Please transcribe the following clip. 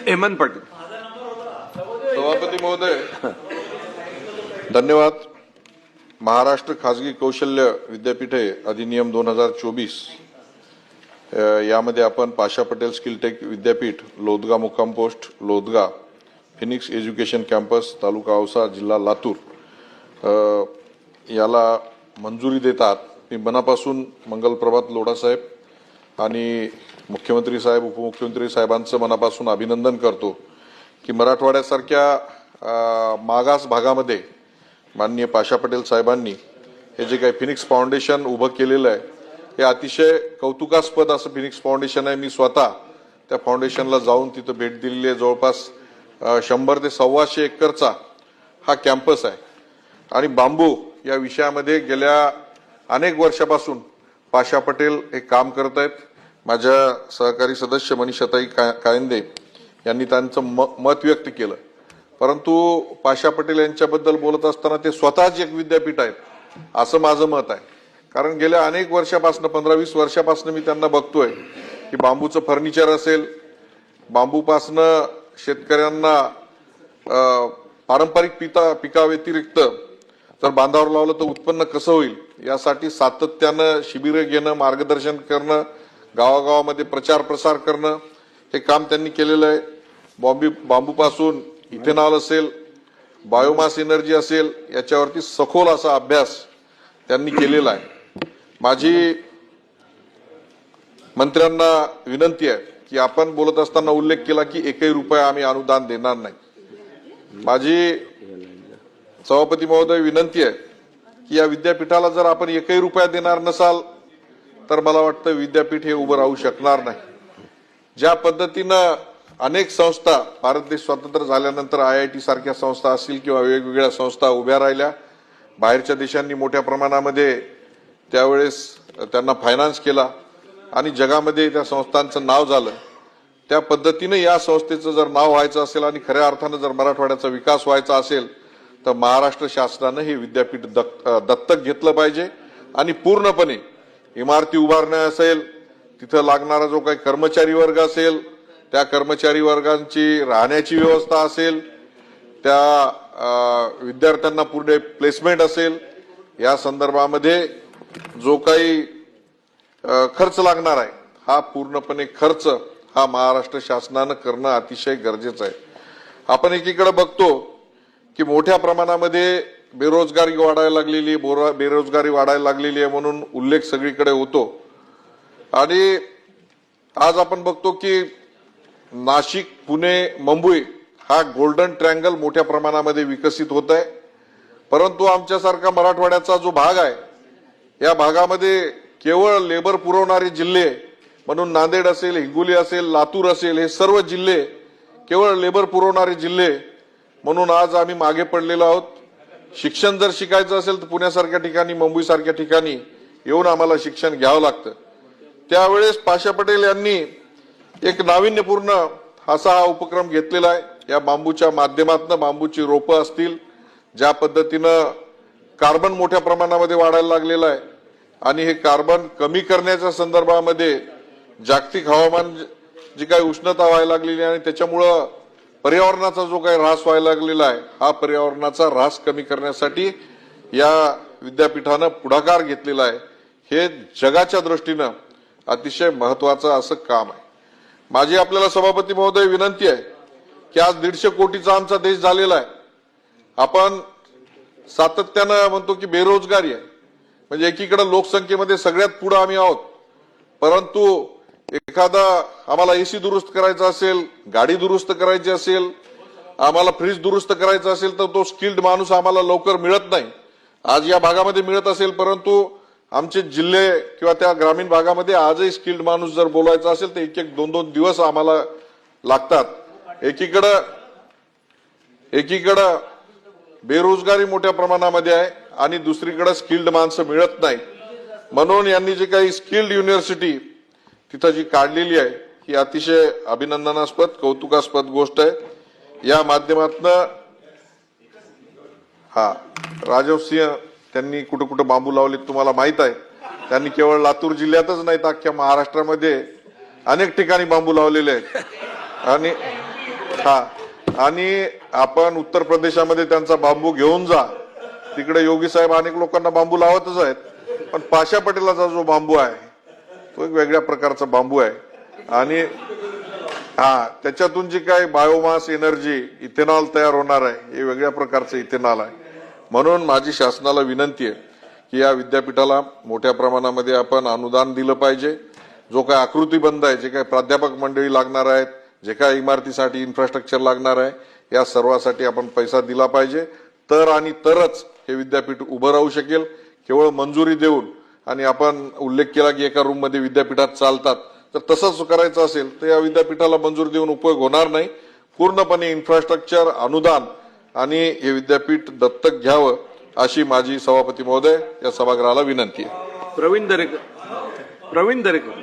हेमंत पाटील. सभापती महोदय, धन्यवाद. महाराष्ट्र खाजगी कौशल्य विद्यापीठे अधिनियम 2024 यामध्ये आपण पाशा पटेल स्किल टेक विद्यापीठ, लोदगा मुक्काम post Lodga, Phoenix education campus, taluka Ausa, जिल्हा लातूर याला मंजुरी देतात. मी मनापासून मंगलप्रभात लोढा साहेब आणि मुख्यमंत्री साहेब, उपमुख्यमंत्री साहेबांचं मनापासून अभिनंदन करतो की मराठवाड्यासारख्या मागास भागामध्ये माननीय पाशा पटेल साहेबांनी हे जे काही फिनिक्स फाउंडेशन उभं केलेलं आहे हे अतिशय कौतुकास्पद असं फिनिक्स फाउंडेशन आहे. मी स्वतः त्या फाउंडेशनला जाऊन तिथं भेट दिलेली आहे. जवळपास 100 ते 125 एकरचा हा कॅम्पस आहे आणि बांबू या विषयामध्ये गेल्या अनेक वर्षापासून पाशा पटेल हे काम करत आहेत. माझ्या सहकारी सदस्य मनीषाताई कायंदे यांनी त्यांचं मत व्यक्त केलं, परंतु पाशा पटेल यांच्याबद्दल बोलत असताना ते स्वतःच एक विद्यापीठ आहेत असं माझं मत आहे. कारण गेल्या अनेक वर्षापासून 15-20 वर्षापासून मी त्यांना बघतोय की बांबूचं फर्निचर असेल, बांबूपासनं शेतकऱ्यांना पारंपरिक पिकाव्यतिरिक्त जर बांधावर लावलं तर उत्पन्न कसं होईल यासाठी सातत्यानं शिबिरं घेणं, मार्गदर्शन करणं, गावागावामध्ये प्रचार प्रसार करणं हे काम त्यांनी केलेलं आहे. बांबूपासून इथेनॉल असेल, बायोमास एनर्जी असेल याच्यावरती सखोल असा अभ्यास त्यांनी केलेला आहे. माझी मंत्र्यांना विनंती आहे की आपण बोलत असताना उल्लेख केला की एकही रुपया आम्ही अनुदान देणार नाही. माझी सभापती महोदय विनंती आहे की या विद्यापीठाला जर आपण एकही रुपया देणार नसाल तर मला वाटतं विद्यापीठ हे उभं राहू शकणार नाही. ज्या पद्धतीनं अनेक संस्था भारत देश स्वतंत्र झाल्यानंतर IIT सारख्या संस्था असतील किंवा वेगवेगळ्या संस्था उभ्या राहिल्या, बाहेरच्या देशांनी मोठ्या प्रमाणामध्ये त्यावेळेस त्यांना फायनान्स केला आणि जगामध्ये त्या संस्थांचं नाव झालं, त्या पद्धतीनं या संस्थेचं जर नाव व्हायचं असेल आणि खऱ्या अर्थानं जर मराठवाड्याचा विकास व्हायचा असेल तर महाराष्ट्र शासनानं हे विद्यापीठ दत्तक घेतलं पाहिजे आणि पूर्णपणे इमारती उभारण्या असेल, तिथं लागणारा जो काही कर्मचारी वर्ग असेल, त्या कर्मचारी वर्गांची राहण्याची व्यवस्था असेल, त्या विद्यार्थ्यांना पुढे प्लेसमेंट असेल, या संदर्भामध्ये जो काही खर्च लागणार आहे हा पूर्णपणे खर्च हा महाराष्ट्र शासनानं करणं अतिशय गरजेचं आहे. आपण एकीकडे बघतो की मोठ्या प्रमाणामध्ये बेरोजगारी वाढायला लागलेली आहे म्हणून उल्लेख सगळीकडे होतो आणि आज आपण बघतो की नाशिक, पुणे, मुंबई हा गोल्डन ट्रँगल मोठ्या प्रमाणामध्ये विकसित होत आहे. परंतु आमच्यासारखा मराठवाड्याचा जो भाग आहे या भागामध्ये केवळ लेबर पुरवणारे जिल्हे म्हणून नांदेड असेल, हिंगोली असेल, लातूर असेल हे सर्व जिल्हे केवळ लेबर पुरवणारे जिल्हे म्हणून आज आम्ही मागे पडलेलो आहोत. शिक्षण जर शिकायचं असेल तर पुण्यासारख्या ठिकाणी, मुंबईसारख्या ठिकाणी येऊन आम्हाला शिक्षण घ्यावं लागतं. त्यावेळेस पाशा पटेल यांनी एक नाविन्यपूर्ण असा हा उपक्रम घेतलेला आहे. या बांबूच्या माध्यमातून बांबूची रोपं असतील, ज्या पद्धतीनं कार्बन मोठ्या प्रमाणामध्ये वाढायला लागलेलं आहे आणि हे कार्बन कमी करण्याच्या संदर्भामध्ये जागतिक हवामान जी काही उष्णता व्हायला लागलेली आहे आणि त्याच्यामुळं पर्यावरणाचा जो काही ऱ्हास व्हायला लागलेला आहे हा पर्यावरणाचा ऱ्हास कमी करण्यासाठी या विद्यापीठानं पुढाकार घेतलेला आहे. हे जगाच्या दृष्टीनं अतिशय महत्वाचं असं काम आहे. माझी आपल्याला सभापती महोदय विनंती आहे की आज 150 कोटीचा आमचा देश झालेला आहे. आपण सातत्यानं म्हणतो की बेरोजगारी आहे, म्हणजे एकीकडे लोकसंख्येमध्ये सगळ्यात पुढे आम्ही आहोत, परंतु एखादा आम्हाला AC दुरुस्त करायचा असेल, गाडी दुरुस्त करायची असेल, आम्हाला फ्रीज दुरुस्त करायचा असेल तर तो स्किल्ड माणूस आम्हाला लवकर मिळत नाही. आज या भागामध्ये मिळत असेल परंतु आमचे जिल्हे किंवा त्या ग्रामीण भागामध्ये आजही स्किल्ड माणूस जर बोलवायचा असेल तर 1-2 दिवस आम्हाला लागतात. एकीकडं बेरोजगारी मोठ्या प्रमाणामध्ये आहे आणि दुसरीकडे स्किल्ड माणसं मिळत नाही. म्हणून यांनी जी काही स्किल्ड युनिव्हर्सिटी तिथं जी काढलेली आहे ही अतिशय अभिनंदनास्पद, कौतुकास्पद गोष्ट आहे. या माध्यमातून राजीव सिंह त्यांनी कुठं कुठं बांबू लावले तुम्हाला माहित आहे. त्यांनी केवळ लातूर जिल्ह्यातच नाही तर अख्ख्या महाराष्ट्रामध्ये अनेक ठिकाणी बांबू लावलेले आहेत आणि हा, आणि आपण उत्तर प्रदेशामध्ये त्यांचा बांबू घेऊन जा. तिकडे योगी साहेब अनेक लोकांना बांबू लावतच आहेत, पण पाशा पटेलाचा जो बांबू आहे तो एक वेगळ्या प्रकारचा बांबू आहे. आणि त्याच्यातून जी काही बायोमास एनर्जी इथेनॉल तयार होणार आहे हे वेगळ्या प्रकारचं इथेनॉल आहे. म्हणून माझी शासनाला विनंती आहे की या विद्यापीठाला मोठ्या प्रमाणामध्ये आपण अनुदान दिलं पाहिजे. जो काही आकृतीबंध आहे, जे काही प्राध्यापक मंडळी लागणार आहेत, जे काही इमारतीसाठी इन्फ्रास्ट्रक्चर लागणार आहे, या सर्वासाठी आपण पैसा दिला पाहिजे. तर आणि तरच हे विद्यापीठ उभं राहू शकेल. केवळ मंजुरी देऊन, आणि आपण उल्लेख केला की एका रूम मध्ये विद्यापीठात चालतात, तर तसंच करायचं असेल तर या विद्यापीठाला मंजुरी देऊन उपयोग होणार नाही. पूर्णपणे इन्फ्रास्ट्रक्चर, अनुदान आणि हे विद्यापीठ दत्तक घ्यावं अशी माझी सभापती महोदय या सभागृहाला विनंती आहे. प्रवीण दरेकर.